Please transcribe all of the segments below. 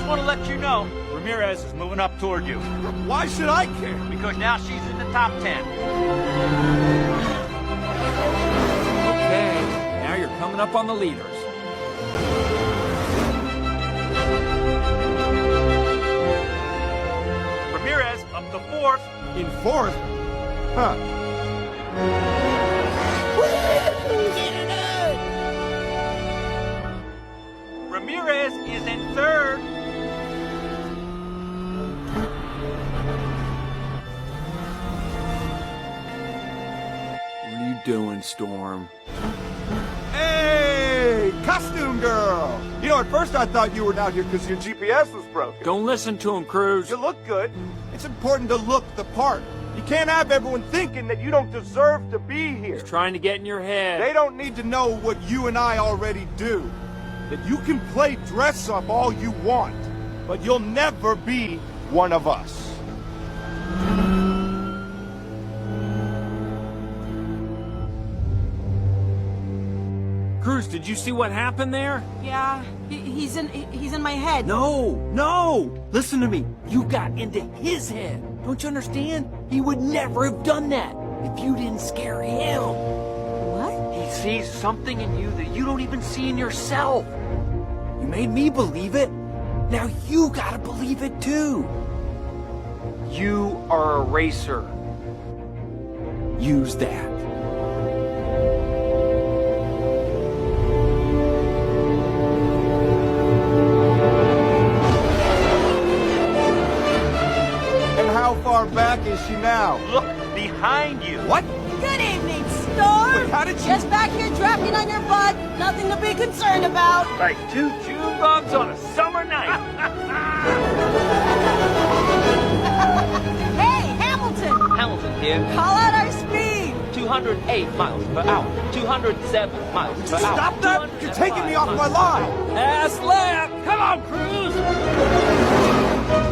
want to let you know, Ramirez is moving up toward you. Why should I care? Because now she's in the top 10. Okay, now you're coming up on the leaders. Ramirez up to 4th. In 4th? Huh. Ramirez is in 3rd. What are you doing, Storm? Hey, costume girl! You know, at first I thought you were out here because your GPS was broken. Don't listen to him, Cruz. You look good. It's important to look the part. You can't have everyone thinking that you don't deserve to be here. He's trying to get in your head. They don't need to know what you and I already do. That you can play dress up all you want, but you'll never be one of us. Cruz, did you see what happened there? Yeah, he's in my head. No! Listen to me. You got into his head. Don't you understand? He would never have done that if you didn't scare him. What? He sees something in you that you don't even see in yourself. You made me believe it. Now you gotta believe it too. You are a racer. Use that. How far back is she now? Look behind you. What? Good evening, Storm. Wait, how did you... Just back here drafting on your butt. Nothing to be concerned about. Like 2 June bugs on a summer night. Hey, Hamilton! Hamilton here. Call out our speed. 208 miles per hour. 207 miles per hour. Stop that! You're taking me off my line! Last lap! Come on, Cruz!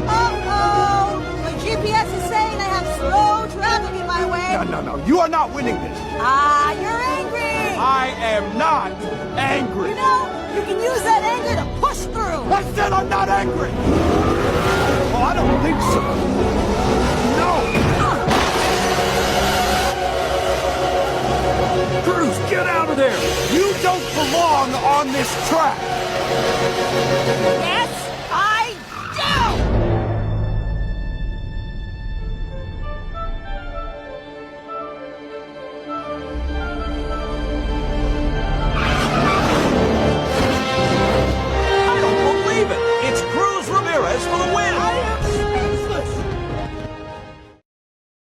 Uh-oh! My GPS is saying I have slow traffic in my way. No. You are not winning this. Ah, you're angry. I am not angry. You know, you can use that anger to push through. I said I'm not angry. Oh, I don't think so. No. Cruz, get out of there! You don't belong on this track.